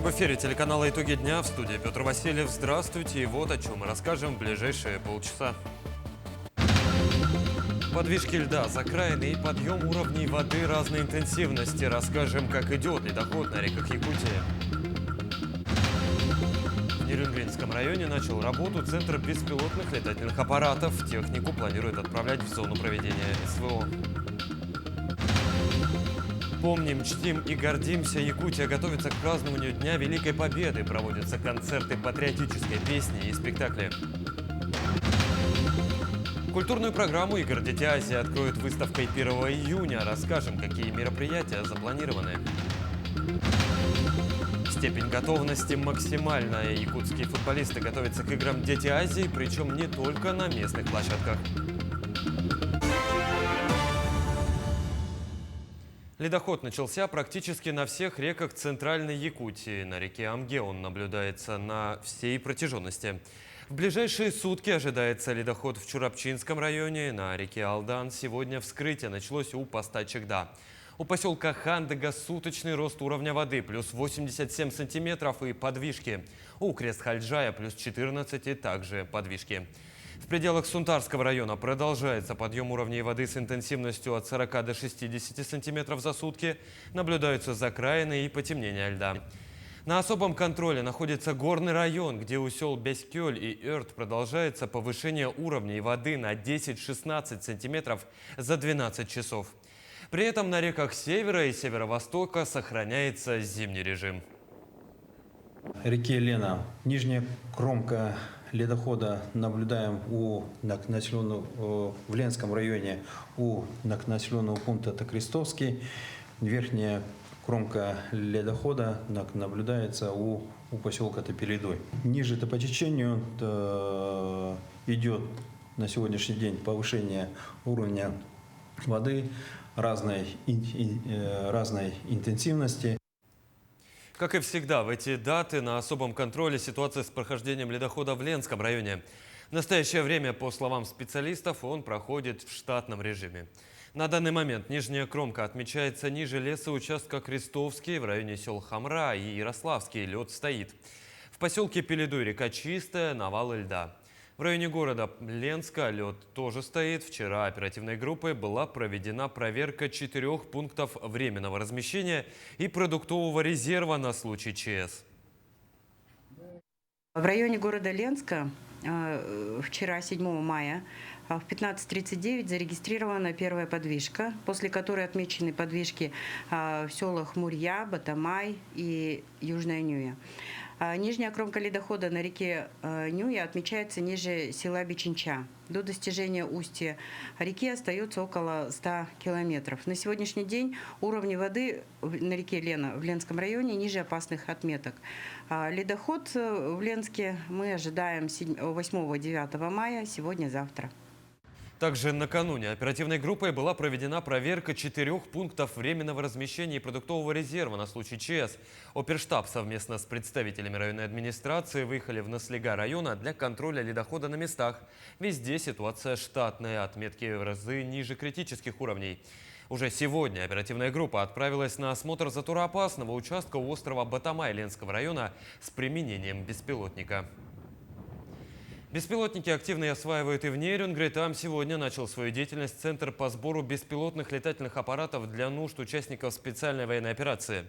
В эфире телеканала «Итоги дня», в студии Петр Васильев. Здравствуйте, и вот о чем мы расскажем в ближайшие полчаса. Подвижки льда, закраины и подъем уровней воды разной интенсивности. Расскажем, как идет ледоход на реках Якутии. В Нерюнгринском районе начал работу Центр беспилотных летательных аппаратов. Технику планируют отправлять в зону проведения СВО. Помним, чтим и гордимся. Якутия готовится к празднованию Дня Великой Победы. Проводятся концерты патриотической песни и спектакли. Культурную программу игр «Дети Азии» откроют выставкой 1 июня. Расскажем, какие мероприятия запланированы. Степень готовности максимальная. Якутские футболисты готовятся к играм «Дети Азии», причем не только на местных площадках. Ледоход начался практически на всех реках Центральной Якутии. На реке Амге он наблюдается на всей протяженности. В ближайшие сутки ожидается ледоход в Чурапчинском районе. На реке Алдан сегодня вскрытие началось у поста Чегда. У поселка Хандыга суточный рост уровня воды плюс 87 сантиметров и подвижки. У Крест-Хальджая плюс 14 и также подвижки. В пределах Сунтарского района продолжается подъем уровней воды с интенсивностью от 40 до 60 сантиметров за сутки. Наблюдаются закраины и потемнение льда. На особом контроле находится горный район, где у сел Бескёль и Эрт продолжается повышение уровней воды на 10-16 сантиметров за 12 часов. При этом на реках севера и северо-востока сохраняется зимний режим. Реке Лена. Нижняя кромка ледохода наблюдаем в Ленском районе у населенного пункта Крестовский. Верхняя кромка ледохода наблюдается у поселка Топелидой. Ниже по течению идет на сегодняшний день повышение уровня воды разной интенсивности. Как и всегда, в эти даты на особом контроле ситуация с прохождением ледохода в Ленском районе. В настоящее время, по словам специалистов, он проходит в штатном режиме. На данный момент нижняя кромка отмечается ниже лесоучастка Крестовский, в районе сел Хамра и Ярославский лед стоит. В поселке Пеледуй река чистая, навалы льда. В районе города Ленска лед тоже стоит. Вчера оперативной группой была проведена проверка 4 пунктов временного размещения и продуктового резерва на случай ЧС. В районе города Ленска вчера, 7 мая, в 15:39 зарегистрирована первая подвижка, после которой отмечены подвижки в селах Мурья, Батамай и Южная Нюя. Нижняя кромка ледохода на реке Нюя отмечается ниже села Бичинча. До достижения устья реки остается около 100 километров. На сегодняшний день уровни воды на реке Лена в Ленском районе ниже опасных отметок. Ледоход в Ленске мы ожидаем 8-9 мая, сегодня-завтра. Также накануне оперативной группой была проведена проверка 4 пунктов временного размещения и продуктового резерва на случай ЧС. Оперштаб совместно с представителями районной администрации выехали в Наслега района для контроля ледохода на местах. Везде ситуация штатная, отметки в разы ниже критических уровней. Уже сегодня оперативная группа отправилась на осмотр затороопасного участка у острова Батамай Ленского района с применением беспилотника. Беспилотники активно осваивают и в Нерюнгре. Там сегодня начал свою деятельность Центр по сбору беспилотных летательных аппаратов для нужд участников специальной военной операции.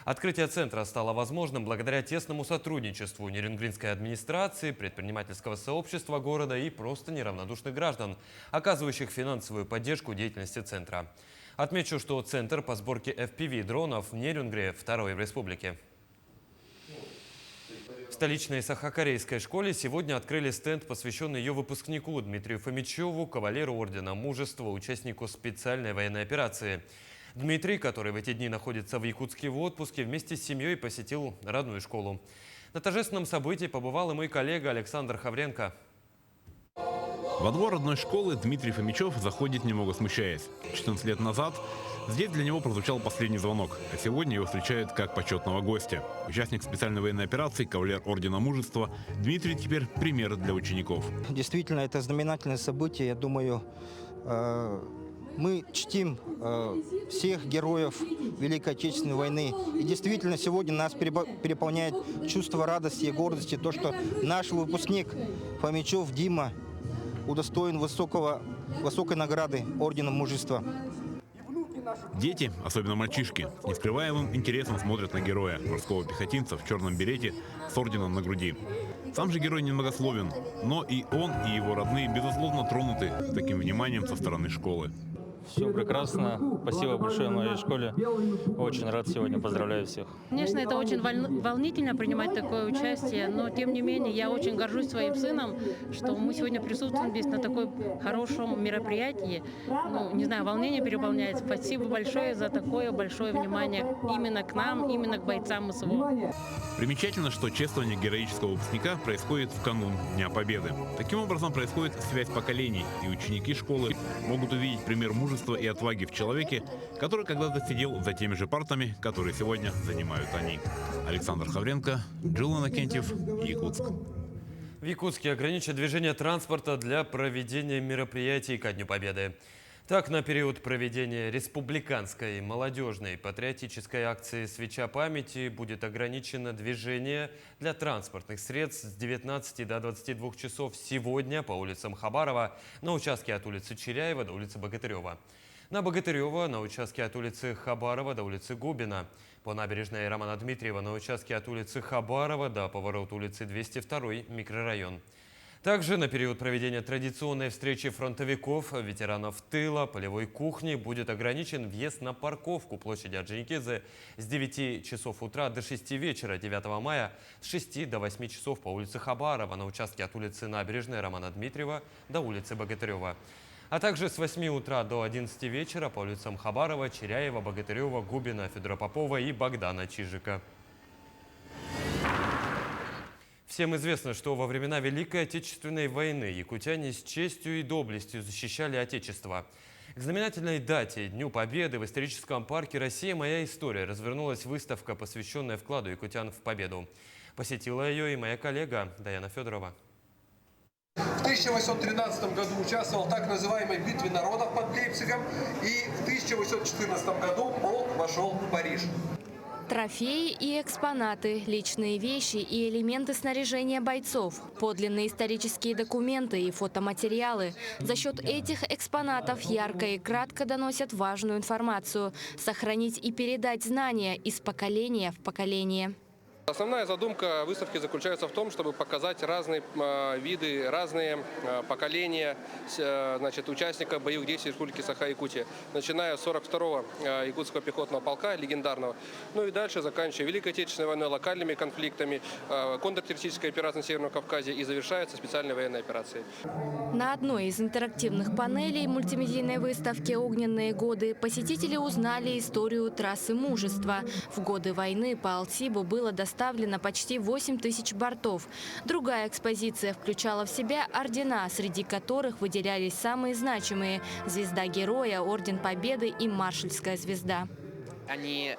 Открытие центра стало возможным благодаря тесному сотрудничеству Нерюнгринской администрации, предпринимательского сообщества города и просто неравнодушных граждан, оказывающих финансовую поддержку деятельности центра. Отмечу, что Центр по сборке FPV-дронов в Нерюнгре второй в республике. В столичной Сахакорейской школе сегодня открыли стенд, посвященный ее выпускнику Дмитрию Фомичеву, кавалеру Ордена Мужества, участнику специальной военной операции. Дмитрий, который в эти дни находится в Якутске в отпуске, вместе с семьей посетил родную школу. На торжественном событии побывал и мой коллега Александр Хавренко. Во двор родной школы Дмитрий Фомичев заходит, немного смущаясь. 14 лет назад здесь для него прозвучал последний звонок, а сегодня его встречают как почетного гостя. Участник специальной военной операции, кавалер Ордена Мужества, Дмитрий теперь пример для учеников. Действительно, это знаменательное событие. Я думаю, мы чтим всех героев Великой Отечественной войны. И действительно, сегодня нас переполняет чувство радости и гордости, то, что наш выпускник Фомичев Дима удостоен высокой награды Ордена Мужества. Дети, особенно мальчишки, с нескрываемым интересом смотрят на героя, морского пехотинца в черном берете с орденом на груди. Сам же герой немногословен, но и он, и его родные, безусловно, тронуты таким вниманием со стороны школы. Все прекрасно. Спасибо большое моей школе. Очень рад сегодня. Поздравляю всех. Конечно, это очень волнительно принимать такое участие, но тем не менее я очень горжусь своим сыном, что мы сегодня присутствуем здесь на такой хорошем мероприятии. Ну, не знаю, волнение переполняет. Спасибо большое за такое большое внимание именно к нам, именно к бойцам СВО. Примечательно, что чествование героического выпускника происходит в канун Дня Победы. Таким образом происходит связь поколений, и ученики школы могут увидеть пример мужества и отваги в человеке, который когда-то сидел за теми же партами, которые сегодня занимают они. Александр Хавренко, Джилл Иннокентьев, Якутск. В Якутске ограничат движение транспорта для проведения мероприятий ко Дню Победы. Так, на период проведения республиканской молодежной патриотической акции «Свеча памяти» будет ограничено движение для транспортных средств с 19 до 22 часов сегодня по улицам Хабарова на участке от улицы Черяева до улицы Богатырева. На Богатырева на участке от улицы Хабарова до улицы Губина. По набережной Романа Дмитриева на участке от улицы Хабарова до поворота улицы 202 микрорайон. Также на период проведения традиционной встречи фронтовиков, ветеранов тыла, полевой кухни будет ограничен въезд на парковку площади Орджоникидзе с 9 часов утра до 6 вечера 9 мая, с 6 до 8 часов по улице Хабарова на участке от улицы Набережной Романа Дмитриева до улицы Богатырева. А также с 8 утра до 11 вечера по улицам Хабарова, Черяева, Богатырева, Губина, Федора Попова и Богдана Чижика. Всем известно, что во времена Великой Отечественной войны якутяне с честью и доблестью защищали Отечество. К знаменательной дате, Дню Победы, в историческом парке «Россия. Моя история» развернулась выставка, посвященная вкладу якутян в победу. Посетила ее и моя коллега Даяна Федорова. В 1813 году участвовал в так называемой битве народов под Лейпцигом, и в 1814 году полк вошел в Париж. Трофеи и экспонаты, личные вещи и элементы снаряжения бойцов, подлинные исторические документы и фотоматериалы. За счет этих экспонатов ярко и кратко доносят важную информацию, сохранить и передать знания из поколения в поколение. Основная задумка выставки заключается в том, чтобы показать разные виды, разные поколения участников боевых действий Республики Саха-Якутия, начиная с 42-го якутского пехотного полка, легендарного, ну и дальше заканчивая Великой Отечественной войной, локальными конфликтами, контртеррористической операцией на Северном Кавказе и завершается специальной военной операцией. На одной из интерактивных панелей мультимедийной выставки «Огненные годы» посетители узнали историю трассы мужества. В годы войны по Алтибу было доставлено почти 8 тысяч бортов. Другая экспозиция включала в себя ордена, среди которых выделялись самые значимые – Звезда Героя, Орден Победы и Маршальская звезда. Они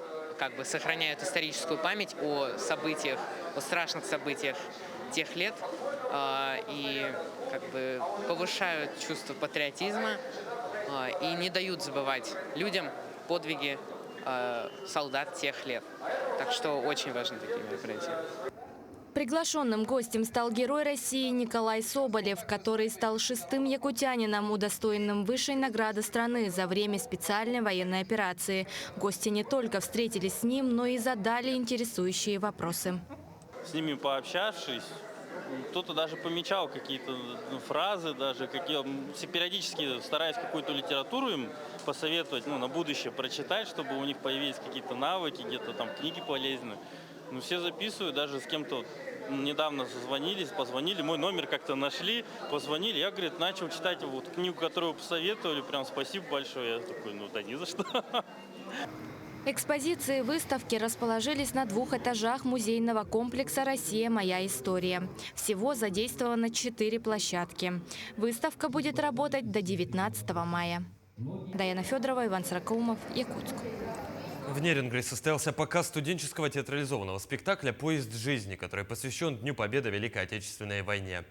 сохраняют историческую память о событиях, о страшных событиях тех лет и повышают чувство патриотизма и не дают забывать людям подвиги солдат тех лет. Так что очень важны такие мероприятия. Приглашенным гостем стал герой России Николай Соболев, который стал 6-м якутянином, удостоенным высшей награды страны за время специальной военной операции. Гости не только встретились с ним, но и задали интересующие вопросы. С ними пообщавшись, кто-то даже помечал какие-то фразы, даже периодически стараясь какую-то литературу им посоветовать, на будущее прочитать, чтобы у них появились какие-то навыки, где-то там книги полезные. Все записывают, даже с кем-то недавно позвонили, мой номер как-то нашли, позвонили. Я, начал читать книгу, которую посоветовали, прям спасибо большое. Я такой, да ни за что. Экспозиции выставки расположились на 2 этажах музейного комплекса «Россия. Моя история». Всего задействовано 4 площадки. Выставка будет работать до 19 мая. Даяна Федорова, Иван Сорокаумов, Якутск. В Нерингре состоялся показ студенческого театрализованного спектакля «Поезд жизни», который посвящен Дню Победы в Великой Отечественной войне.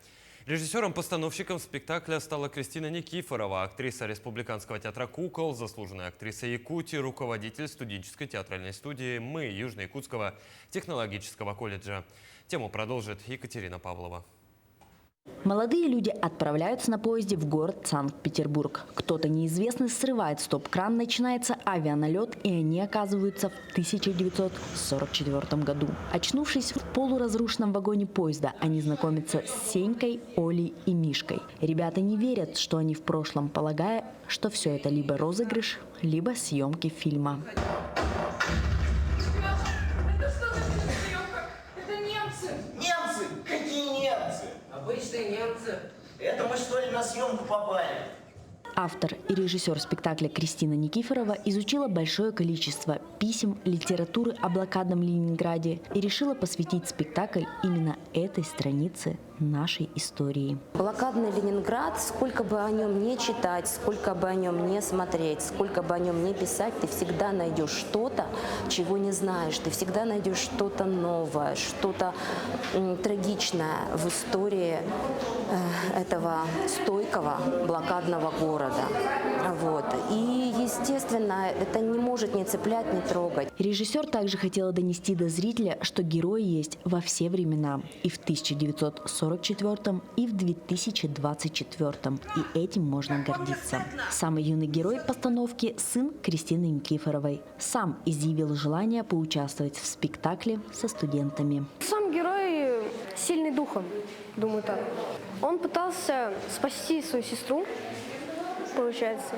Режиссером-постановщиком спектакля стала Кристина Никифорова, актриса Республиканского театра кукол, заслуженная актриса Якутии, руководитель студенческой театральной студии «Мы» Южно-Якутского технологического колледжа. Тему продолжит Екатерина Павлова. Молодые люди отправляются на поезде в город Санкт-Петербург. Кто-то неизвестный срывает стоп-кран, начинается авианалет, и они оказываются в 1944 году. Очнувшись в полуразрушенном вагоне поезда, они знакомятся с Сенькой, Олей и Мишкой. Ребята не верят, что они в прошлом, полагая, что все это либо розыгрыш, либо съемки фильма. Обычные немцы. Это мы что ли на съемку попали? Автор и режиссер спектакля Кристина Никифорова изучила большое количество писем, литературы о блокадном Ленинграде и решила посвятить спектакль именно этой странице нашей истории. Блокадный Ленинград, сколько бы о нем не читать, сколько бы о нем не смотреть, сколько бы о нем не писать, ты всегда найдешь что-то, чего не знаешь. Ты всегда найдешь что-то новое, что-то трагичное в истории этого стойкого блокадного города. Вот. И, естественно, это не может не цеплять, не трогать. Режиссер также хотела донести до зрителя, что герои есть во все времена. И в 1944 и в 2024. И этим можно гордиться. Самый юный герой постановки – сын Кристины Никифоровой. Сам изъявил желание поучаствовать в спектакле со студентами. Сам герой сильный духом, думаю так. Он пытался спасти свою сестру, получается.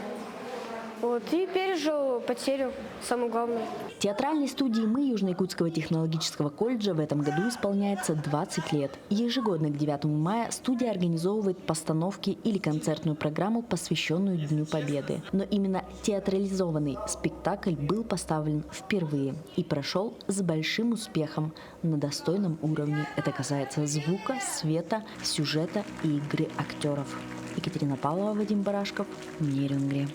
Вот, и пережил потерю, самое главное. Театральной студии «Мы» Южно-Якутского технологического колледжа в этом году исполняется 20 лет. Ежегодно к 9 мая студия организовывает постановки или концертную программу, посвященную Дню Победы. Но именно театрализованный спектакль был поставлен впервые и прошел с большим успехом на достойном уровне. Это касается звука, света, сюжета и игры актеров. Екатерина Павлова, Вадим Барашков, Нерюнгри.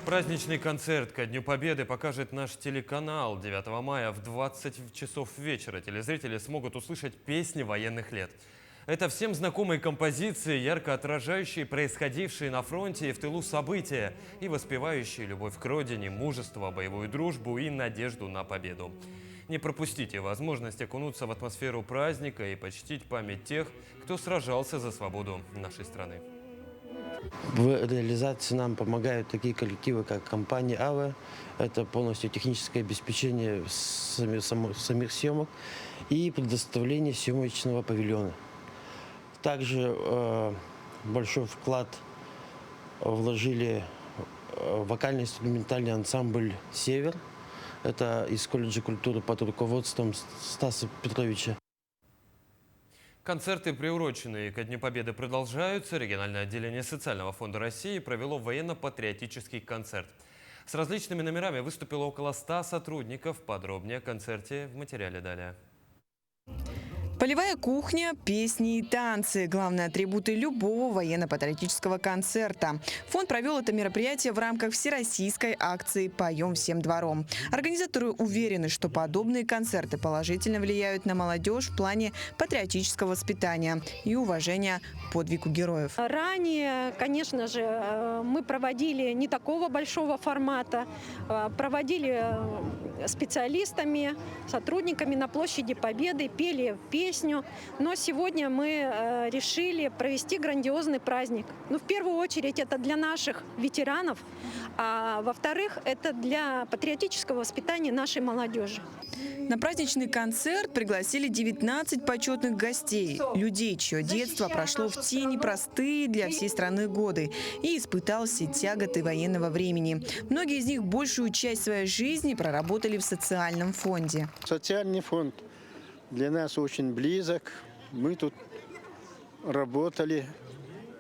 Праздничный концерт ко Дню Победы покажет наш телеканал. 9 мая в 20 часов вечера телезрители смогут услышать песни военных лет. Это всем знакомые композиции, ярко отражающие происходившие на фронте и в тылу события и воспевающие любовь к родине, мужество, боевую дружбу и надежду на победу. Не пропустите возможность окунуться в атмосферу праздника и почтить память тех, кто сражался за свободу нашей страны. В реализации нам помогают такие коллективы, как компания «АВЭ». Это полностью техническое обеспечение самих съемок и предоставление съемочного павильона. Также большой вклад вложили вокально-инструментальный ансамбль «Север». Это из колледжа культуры под руководством Стаса Петровича. Концерты, приуроченные ко Дню Победы, продолжаются. Региональное отделение Социального фонда России провело военно-патриотический концерт. С различными номерами выступило около 100 сотрудников. Подробнее о концерте в материале далее. Полевая кухня, песни и танцы – главные атрибуты любого военно-патриотического концерта. Фонд провел это мероприятие в рамках всероссийской акции «Поем всем двором». Организаторы уверены, что подобные концерты положительно влияют на молодежь в плане патриотического воспитания и уважения к подвигу героев. Ранее, конечно же, мы проводили не такого большого формата, проводили специалистами, сотрудниками на площади Победы, пели песню. Но сегодня мы решили провести грандиозный праздник. Ну, в первую очередь, это для наших ветеранов, а во-вторых, это для патриотического воспитания нашей молодежи. На праздничный концерт пригласили 19 почетных гостей, людей, чье детство прошло в те непростые для всей страны годы и испытал все тяготы военного времени. Многие из них большую часть своей жизни проработали в социальном фонде. Социальный фонд для нас очень близок. Мы тут работали,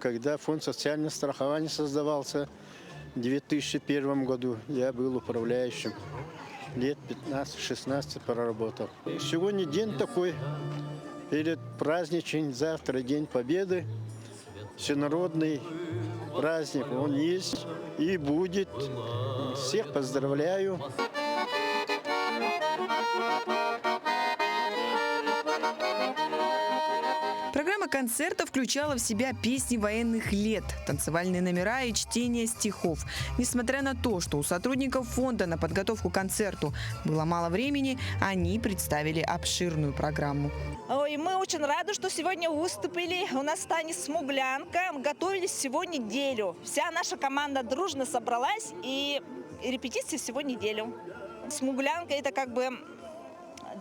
когда фонд социального страхования создавался в 2001 году. Я был управляющим. Лет 15-16 проработал. И сегодня день такой, перед праздничный, завтра День Победы. Всенародный праздник, он есть и будет. Всех поздравляю. Программа Программа концерта включала в себя песни военных лет, танцевальные номера и чтение стихов. Несмотря на то, что у сотрудников фонда на подготовку к концерту было мало времени, они представили обширную программу. Ой, мы очень рады, что сегодня выступили. У нас станет «Смуглянка». Мы готовились всего неделю. Вся наша команда дружно собралась, и репетиции всего неделю. «Смуглянка» — это как бы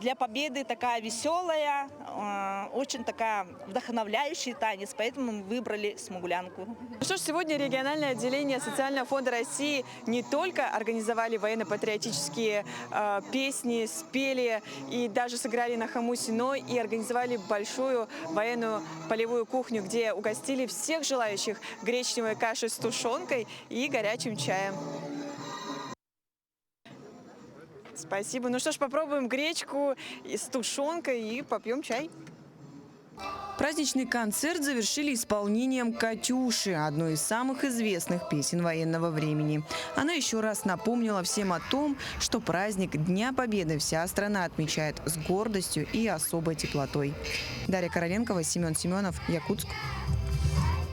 для победы такая веселая, очень такая вдохновляющий танец, поэтому мы выбрали «Смуглянку». Что ж, сегодня региональное отделение Социального фонда России не только организовали военно-патриотические песни, спели и даже сыграли на хомусе, но и организовали большую военную полевую кухню, где угостили всех желающих гречневой кашей с тушенкой и горячим чаем. Спасибо. Ну что ж, попробуем гречку с тушенкой и попьем чай. Праздничный концерт завершили исполнением «Катюши», одной из самых известных песен военного времени. Она еще раз напомнила всем о том, что праздник Дня Победы вся страна отмечает с гордостью и особой теплотой. Дарья Короленкова, Семен Семенов, Якутск.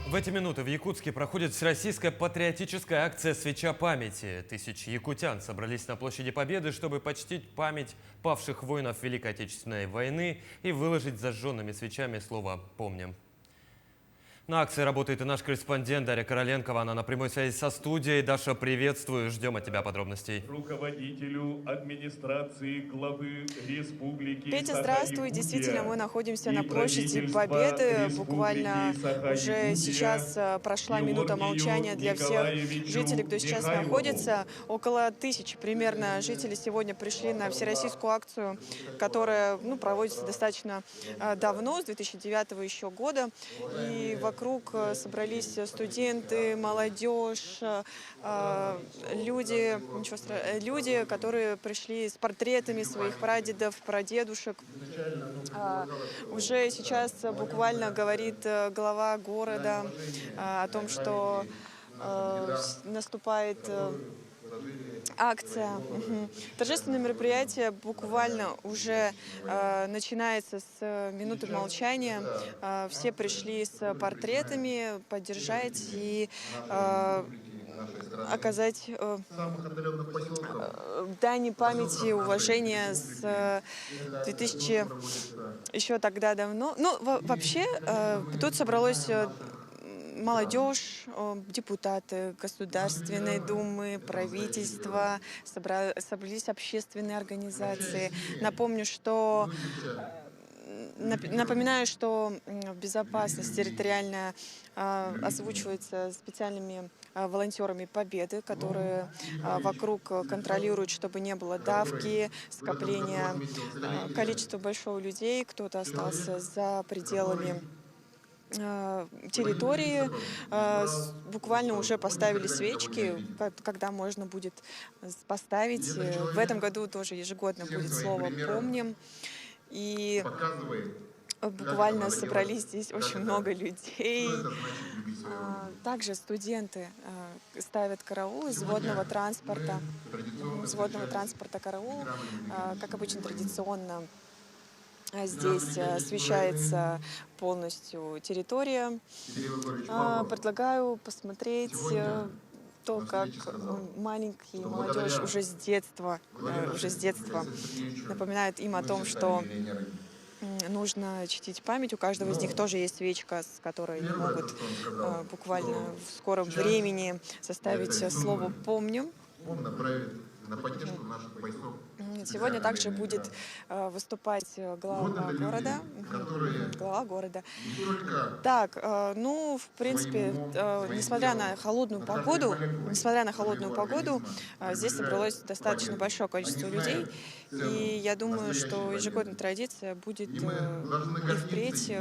В эти минуты в Якутске проходит всероссийская патриотическая акция «Свеча памяти». Тысячи якутян собрались на площади Победы, чтобы почтить память павших воинов Великой Отечественной войны и выложить зажженными свечами слово «Помним». На акции работает и наш корреспондент Дарья Короленкова. Она на прямой связи со студией. Даша, приветствую. Ждем от тебя подробностей. Руководителю администрации главы республики Петя, здравствуй. Действительно, мы находимся на площади Победы. Буквально уже сейчас прошла минута молчания для всех жителей, кто сейчас находится. Около 1000 примерно жителей сегодня пришли на всероссийскую акцию, которая проводится достаточно давно, с 2009 еще года. И вокруг собрались студенты, молодежь, люди, которые пришли с портретами своих прадедов, прадедушек. Уже сейчас буквально говорит глава города о том, что наступает акция. Торжественное мероприятие буквально уже начинается с минуты молчания. Все пришли с портретами поддержать и оказать дань памяти, уважения с 2000 еще тогда давно. Ну, вообще, тут собралось молодежь, депутаты Государственной Думы, правительства, собрались общественные организации. Напоминаю, что безопасность территориальная озвучивается специальными волонтерами Победы, которые вокруг контролируют, чтобы не было давки, скопления количества большого людей. Кто-то остался за пределами территории, буквально уже поставили свечки, когда можно будет поставить. В этом году тоже ежегодно будет слово «Помним». И буквально собрались здесь очень много людей. Также студенты ставят караул из водного транспорта. Караул, как обычно, традиционно. Здесь освещается полностью территория. Предлагаю посмотреть то, как маленькие молодежь уже с детства напоминают им о том, что нужно чтить память. У каждого из них тоже есть свечка, с которой они могут буквально в скором времени составить слово «Помним». Сегодня также будет выступать глава города. Так, в принципе, несмотря на холодную погоду, здесь собралось достаточно большое количество людей. И я думаю, что ежегодная традиция будет и впредь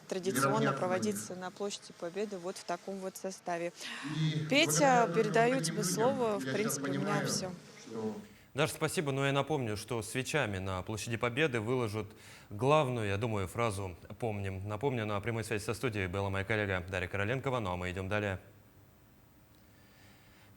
традиционно проводиться на площади Победы вот в таком вот составе. Петя, передаю тебе слово. В принципе, у меня все. Даша, спасибо, но я напомню, что свечами на площади Победы выложат главную, я думаю, фразу «Помним». Напомню, на прямой связи со студией была моя коллега Дарья Короленкова, ну а мы идем далее.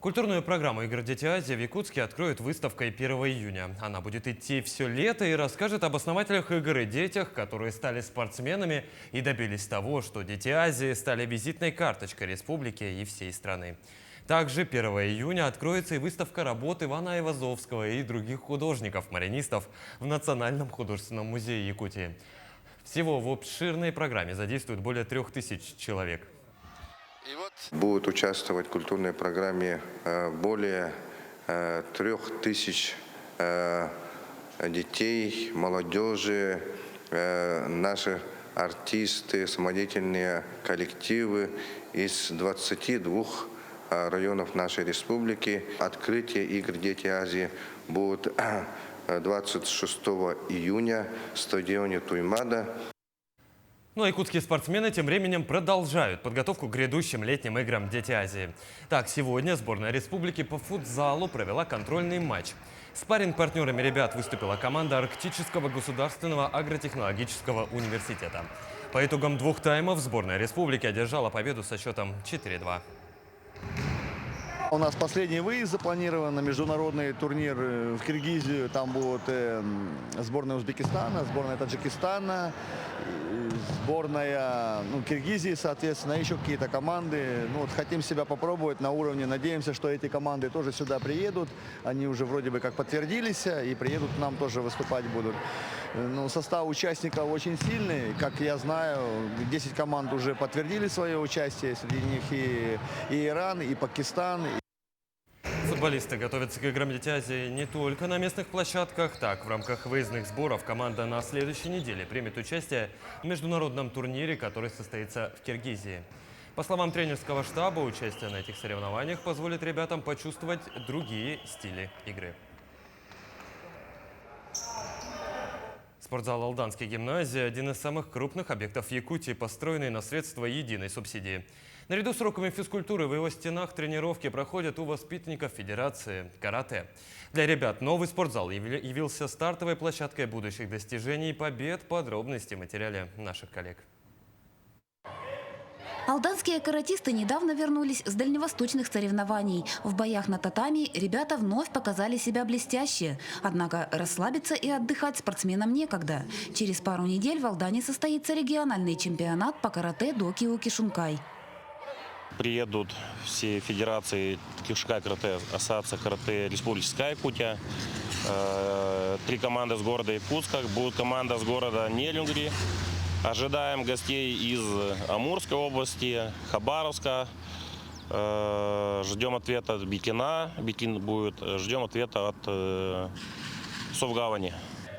Культурную программу игр «Дети Азии» в Якутске откроет выставка 1 июня. Она будет идти все лето и расскажет об основателях игр и детях, которые стали спортсменами и добились того, что «Дети Азии» стали визитной карточкой республики и всей страны. Также 1 июня откроется и выставка работ Ивана Айвазовского и других художников-маринистов в Национальном художественном музее Якутии. Всего в обширной программе задействуют более 3000 человек. Будут участвовать в культурной программе более 3000 детей, молодежи, наши артисты, самодеятельные коллективы из 22 районов нашей республики. Открытие игр «Дети Азии» будет 26 июня в стадионе Туймада. Ну а якутские спортсмены тем временем продолжают подготовку к грядущим летним играм «Дети Азии». Так, сегодня сборная республики по футзалу провела контрольный матч. Спарринг-партнерами ребят выступила команда Арктического государственного агротехнологического университета. По итогам 2 таймов сборная республики одержала победу со счетом 4-2. У нас последний выезд запланирован на международный турнир в Киргизию. Там будут сборная Узбекистана, сборная Таджикистана, сборная Киргизии, соответственно, еще какие-то команды. Хотим себя попробовать на уровне. Надеемся, что эти команды тоже сюда приедут. Они уже вроде бы как подтвердились и приедут к нам тоже выступать будут. Состав участников очень сильный. Как я знаю, 10 команд уже подтвердили свое участие. Среди них и Иран, и Пакистан. Футболисты готовятся к играм «Дети Азии» не только на местных площадках. Так, в рамках выездных сборов команда на следующей неделе примет участие в международном турнире, который состоится в Киргизии. По словам тренерского штаба, участие на этих соревнованиях позволит ребятам почувствовать другие стили игры. Спортзал Алданской гимназии – один из самых крупных объектов Якутии, построенный на средства единой субсидии. Наряду с уроками физкультуры в его стенах тренировки проходят у воспитанников Федерации карате. Для ребят новый спортзал явился стартовой площадкой будущих достижений и побед. Подробности в материале наших коллег. Алданские каратисты недавно вернулись с дальневосточных соревнований. В боях на татами ребята вновь показали себя блестяще. Однако расслабиться и отдыхать спортсменам некогда. Через пару недель в Алдане состоится региональный чемпионат по карате до Киокушинкай. Приедут все федерации Киокушинкай карате, ассоциация карате Республики Якутия. 3 команды с города Якутска, будет команда с города Нелюнгри. Ожидаем гостей из Амурской области, Хабаровска. Ждем ответа от Бикина. Бикин будет. Ждем ответа от Совгавани.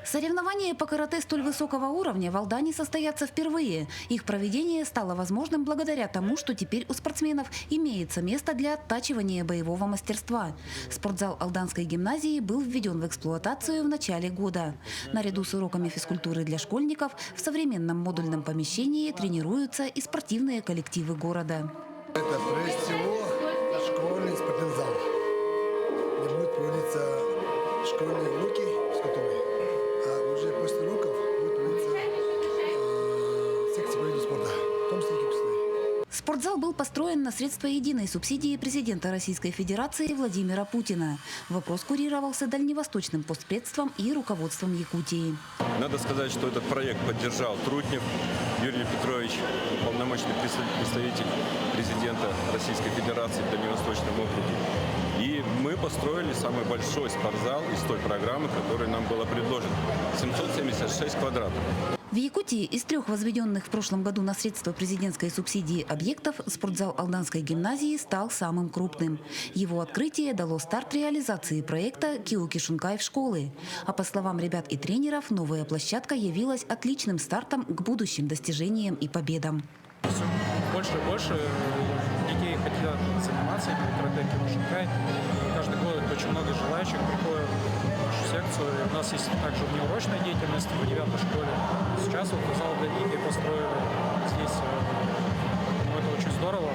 Соревнования по карате столь высокого уровня в Алдане состоятся впервые. Их проведение стало возможным благодаря тому, что теперь у спортсменов имеется место для оттачивания боевого мастерства. Спортзал Алданской гимназии был введен в эксплуатацию в начале года. Наряду с уроками физкультуры для школьников в современном модульном помещении тренируются и спортивные коллективы города. Это прежде всего школьный спортивный зал, где будут проводиться школьные уроки физкультуры. А уже после уроков будет проводиться секция по виду спорта, в том числе кикбоксинг. Спортзал был построен на средства единой субсидии президента Российской Федерации Владимира Путина. Вопрос курировался Дальневосточным постпредством и руководством Якутии. Надо сказать, что этот проект поддержал Трутнев Юрий Петрович, полномочный представитель президента Российской Федерации в Дальневосточном округе. И мы построили самый большой спортзал из той программы, которая нам была предложена. 776 квадратов. В Якутии из 3 возведенных в прошлом году на средства президентской субсидии объектов спортзал Алданской гимназии стал самым крупным. Его открытие дало старт реализации проекта Киокушинкай в школы. А по словам ребят и тренеров, новая площадка явилась отличным стартом к будущим достижениям и победам. Все больше и больше детей хотят заниматься именно карате Киокушинкай. Каждый год очень много желающих приходят в нашу секцию. У нас есть также внеурочная деятельность в 9-й школе. Сейчас вот зал для детей построили здесь. Это очень здорово.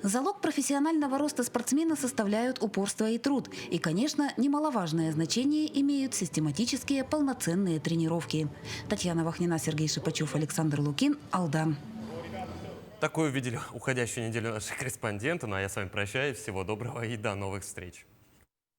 Залог профессионального роста спортсмена составляют упорство и труд. И, конечно, немаловажное значение имеют систематические полноценные тренировки. Татьяна Вахнина, Сергей Шипачев, Александр Лукин, Алдан. Такую увидели уходящую неделю наши корреспонденты. Ну а я с вами прощаюсь. Всего доброго и до новых встреч.